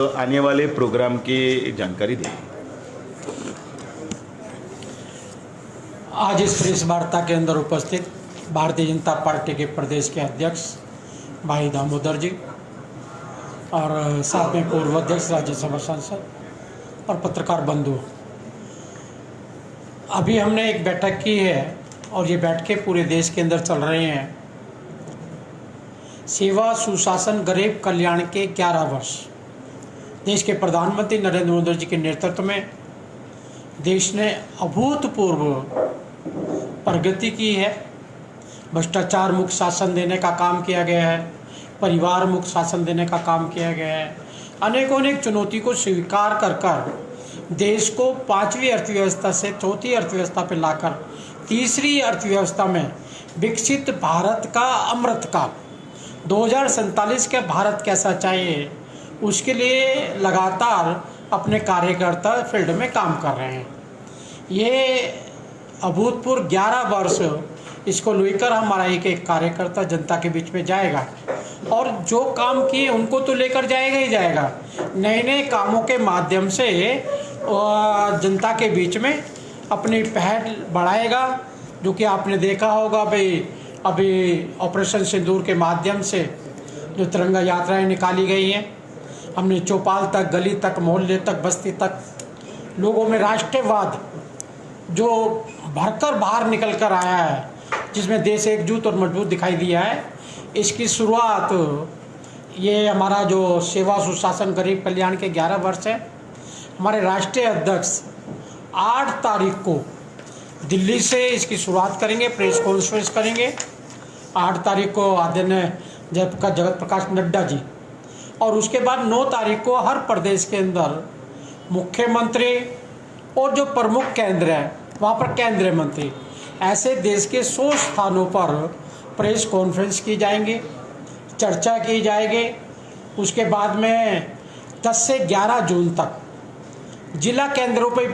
आने वाले प्रोग्राम की जानकारी दें। आज इस प्रेस वार्ता के अंदर उपस्थित भारतीय जनता पार्टी के प्रदेश के अध्यक्ष भाई दामोदर जी और साथ में पूर्व अध्यक्ष राज्यसभा सांसद और पत्रकार बंधु, अभी हमने एक बैठक की है और ये बैठकें पूरे देश के अंदर चल रहे हैं। सेवा सुशासन गरीब कल्याण के 11 वर्ष देश के प्रधानमंत्री नरेंद्र मोदी जी के नेतृत्व में देश ने अभूतपूर्व प्रगति की है। भ्रष्टाचार मुक्त शासन देने का काम किया गया है, परिवार मुक्त शासन देने का काम किया गया है। अनेक चुनौती को स्वीकार कर देश को 5वीं अर्थव्यवस्था से 4थी अर्थव्यवस्था पर लाकर 3री अर्थव्यवस्था में विकसित भारत का अमृतकाल 2047 का भारत कैसा चाहिए, उसके लिए लगातार अपने कार्यकर्ता फील्ड में काम कर रहे हैं। ये अभूतपूर्व 11 वर्ष इसको लेकर हमारा एक कार्यकर्ता जनता के बीच में जाएगा और जो काम किए उनको तो लेकर जाएगा ही जाएगा। नए कामों के माध्यम से जनता के बीच में अपनी पहल बढ़ाएगा। जो कि आपने देखा होगा भाई, अभी ऑपरेशन सिंदूर के माध्यम से जो तिरंगा यात्राएं निकाली गई हैं, हमने चौपाल तक, गली तक, मोहल्ले तक, बस्ती तक लोगों में राष्ट्रवाद जो भरकर बाहर निकल कर आया है, जिसमें देश एकजुट और मजबूत दिखाई दिया है। इसकी शुरुआत ये हमारा जो सेवा सुशासन गरीब कल्याण के 11 वर्ष है, हमारे राष्ट्रीय अध्यक्ष 8 तारीख को दिल्ली से इसकी शुरुआत करेंगे, प्रेस कॉन्फ्रेंस करेंगे। 8 तारीख को आदरणीय जगत प्रकाश नड्डा जी, और उसके बाद 9 तारीख को हर प्रदेश के अंदर मुख्यमंत्री और जो प्रमुख केंद्र है वहाँ पर केंद्रीय मंत्री, ऐसे देश के 100 स्थानों पर प्रेस कॉन्फ्रेंस की जाएंगी, चर्चा की जाएगी। उसके बाद में 10 से 11 जून तक जिला केंद्रों पर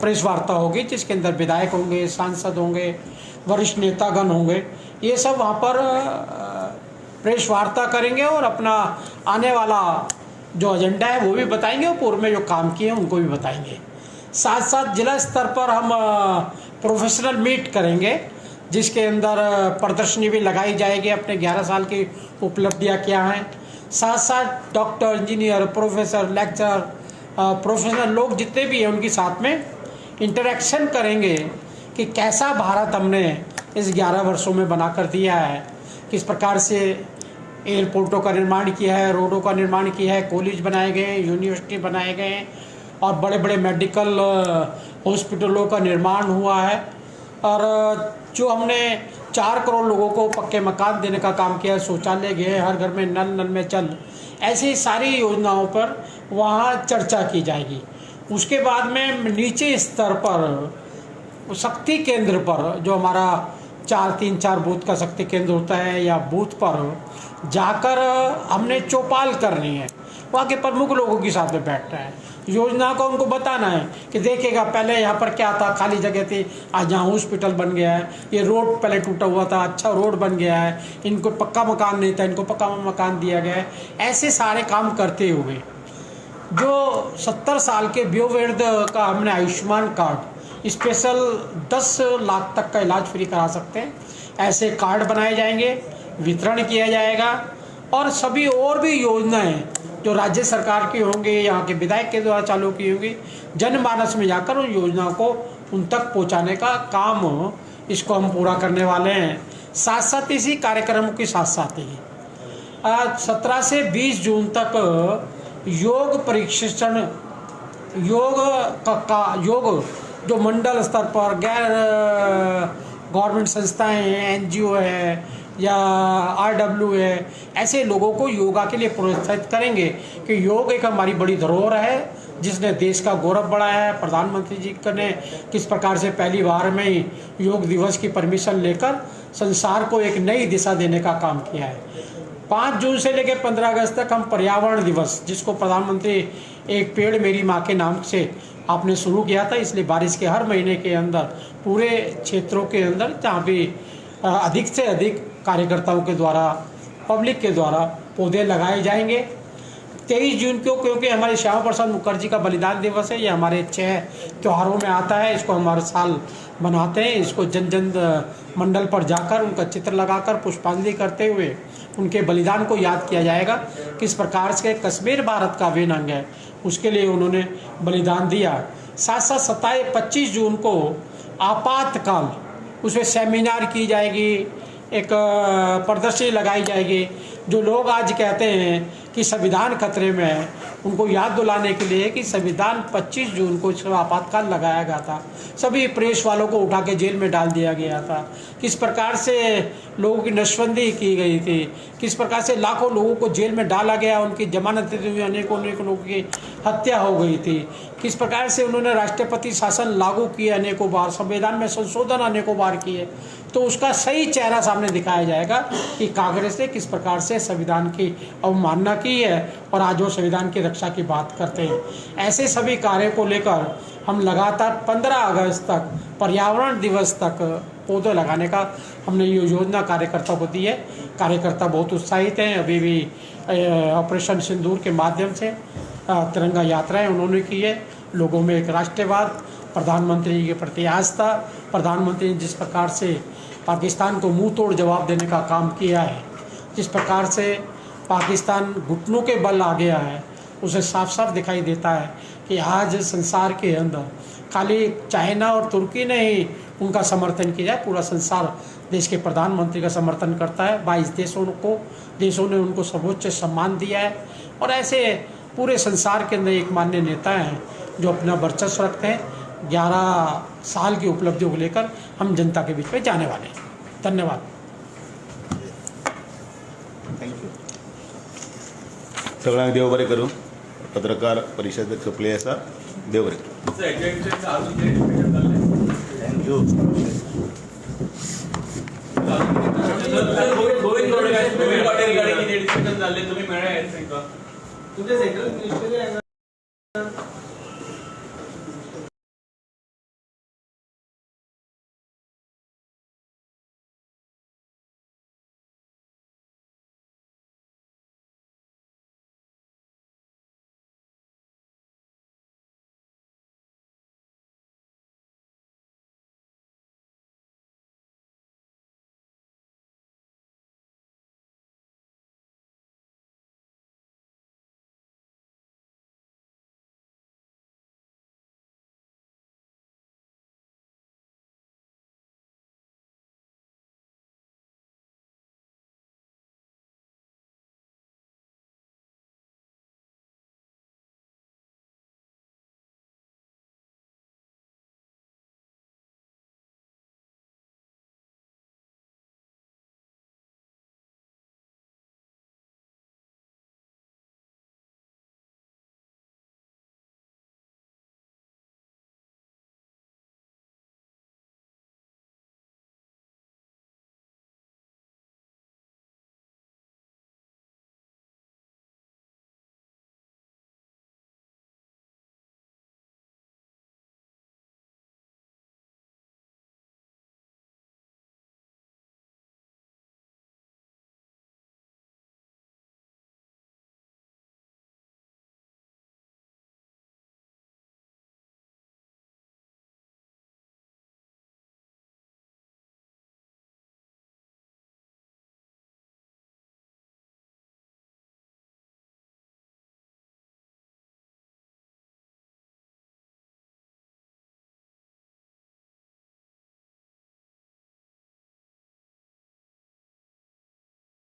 प्रेस वार्ता होगी, जिसके अंदर विधायक होंगे, सांसद होंगे, वरिष्ठ नेतागण होंगे। ये सब वहाँ पर प्रेस वार्ता करेंगे और अपना आने वाला जो एजेंडा है वो भी बताएंगे और पूर्व में जो काम किए हैं उनको भी बताएंगे। साथ साथ जिला स्तर पर हम प्रोफेशनल मीट करेंगे, जिसके अंदर प्रदर्शनी भी लगाई जाएगी, अपने 11 साल की उपलब्धियाँ क्या हैं। साथ साथ doctor, engineer, professor, lecturer, professional लोग जितने भी हैं उनके साथ में इंटरेक्शन करेंगे कि कैसा भारत हमने इस 11 वर्षों में बना कर दिया है, किस प्रकार से एयरपोर्टों का निर्माण किया है, रोडों का निर्माण किया है, कॉलेज बनाए गए, यूनिवर्सिटी बनाए गए और बड़े बड़े मेडिकल हॉस्पिटलों का निर्माण हुआ है। और जो हमने 4 करोड़ लोगों को पक्के मकान देने का काम किया है, शौचालय गए, हर घर में नल में चल, ऐसी सारी योजनाओं पर वहाँ चर्चा की जाएगी। उसके बाद में नीचे स्तर पर शक्ति केंद्र पर, जो हमारा 3-4 बूथ का शक्ति केंद्र होता है, या बूथ पर जाकर हमने चौपाल करनी है, वहाँ के प्रमुख लोगों के साथ में बैठना है, योजना को उनको बताना है कि देखिएगा पहले यहाँ पर क्या था, खाली जगह थी, आज यहाँ हॉस्पिटल बन गया है, ये रोड पहले टूटा हुआ था, अच्छा रोड बन गया है, इनको पक्का मकान नहीं था, इनको पक्का मकान दिया गया है। ऐसे सारे काम करते हुए जो 70 साल के वयोवृद्ध का हमने आयुष्मान कार्ड स्पेशल 10 लाख तक का इलाज फ्री करा सकते हैं, ऐसे कार्ड बनाए जाएंगे, वितरण किया जाएगा। और सभी और भी योजनाएं जो राज्य सरकार की होंगी, यहाँ के विधायक के द्वारा चालू की होगी, जनमानस में जाकर उन योजनाओं को उन तक पहुँचाने का काम इसको हम पूरा करने वाले हैं। साथ साथ इसी कार्यक्रम के साथ साथ ही 17 से 20 जून तक योग प्रशिक्षण, योग जो मंडल स्तर पर गैर गवर्नमेंट संस्थाएं हैं, NGO है या RW है, ऐसे लोगों को योगा के लिए प्रोत्साहित करेंगे कि योग एक हमारी बड़ी धरोहर है, जिसने देश का गौरव बढ़ाया है। प्रधानमंत्री जी ने किस प्रकार से पहली बार में ही योग दिवस की परमिशन लेकर संसार को एक नई दिशा देने का काम किया है। 5 जून से लेकर 15 अगस्त तक हम पर्यावरण दिवस, जिसको प्रधानमंत्री एक पेड़ मेरी माँ के नाम से आपने शुरू किया था, इसलिए बारिश के हर महीने के अंदर पूरे क्षेत्रों के अंदर जहाँ भी अधिक से अधिक कार्यकर्ताओं के द्वारा, पब्लिक के द्वारा पौधे लगाए जाएंगे। 23 जून को क्योंकि हमारे श्यामा प्रसाद मुखर्जी का बलिदान दिवस है, ये हमारे 6 त्योहारों में आता है। इसको हम हर साल मनाते हैं। इसको जन जन मंडल पर जाकर उनका चित्र लगाकर पुष्पांजलि करते हुए उनके बलिदान को याद किया जाएगा। किस प्रकार से कश्मीर भारत का अभिन्न अंग है, उसके लिए उन्होंने बलिदान दिया। साथ साथ 25 जून को आपातकाल, उसमें सेमिनार की जाएगी, एक प्रदर्शनी लगाई जाएगी। जो लोग आज कहते हैं कि संविधान खतरे में है, उनको याद दिलाने के लिए कि संविधान 25 जून को इसका आपातकाल लगाया गया था। सभी प्रेस वालों को उठा के जेल में डाल दिया गया था। किस प्रकार से लोगों की नसबंदी की गई थी, किस प्रकार से लाखों लोगों को जेल में डाला गया, उनकी जमानत हुई, अनेकों लोगों की हत्या हो गई थी। किस प्रकार से उन्होंने राष्ट्रपति शासन लागू किए अनेकों बार, संविधान में संशोधन अनेकों बार किए। तो उसका सही चेहरा सामने दिखाया जाएगा कि कांग्रेस ने किस प्रकार से संविधान की अवमानना की है और आज वो संविधान की रक्षा की बात करते हैं। ऐसे सभी कार्यों को लेकर हम लगातार 15 अगस्त तक, पर्यावरण दिवस तक पौधे लगाने का हमने ये योजना कार्यकर्ताओं को दी है। कार्यकर्ता बहुत उत्साहित हैं। अभी भी ऑपरेशन सिंदूर के माध्यम से तिरंगा यात्राएं उन्होंने की है। लोगों में एक राष्ट्रवाद, प्रधानमंत्री के प्रति आस्था, प्रधानमंत्री ने जिस प्रकार से पाकिस्तान को मुंह तोड़ जवाब देने का काम किया है, जिस प्रकार से पाकिस्तान घुटनों के बल आ गया है, उसे साफ साफ दिखाई देता है कि आज संसार के अंदर खाली चाइना और तुर्की ने ही उनका समर्थन किया है, पूरा संसार देश के प्रधानमंत्री का समर्थन करता है। 22 देशों ने उनको सर्वोच्च सम्मान दिया है। और ऐसे पूरे संसार के अंदर एक मान्य नेता हैं जो अपना वर्चस्व रखते हैं। 11 साल की उपलब्धियों को लेकर हम जनता के बीच में जाने वाले हैं। धन्यवाद। थँक्यू. सगळ्यांक देव बरें करूं. पत्रकार परिशद सोंपली आसा. देव बरें करूं. थँक्यू. गोविंद पाटील गाडी डिस्कशन झाले, तुम्ही मेळ्ळे तुमचे सेंट्रल मिनिस्टरी